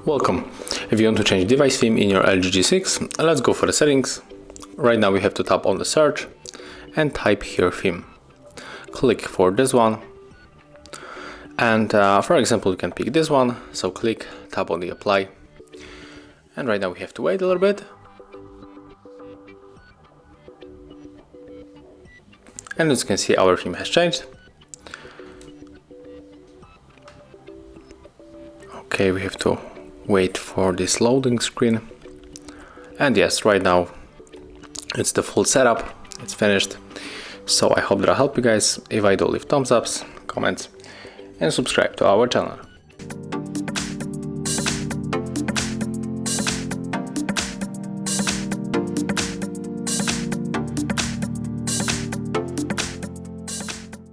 Welcome. If you want to change device theme in your LG G6, let's go for the settings. Right now we have to tap on the search and type here theme. Click for this one. And for example, you can pick this one. So click, tap on the apply. And right now we have to wait a little bit. And as you can see, our theme has changed. Okay, we have to wait for this loading screen. And yes, right now it's the full setup. It's finished. So I hope that'll help you guys. If I do, leave thumbs ups, comments, and subscribe to our channel.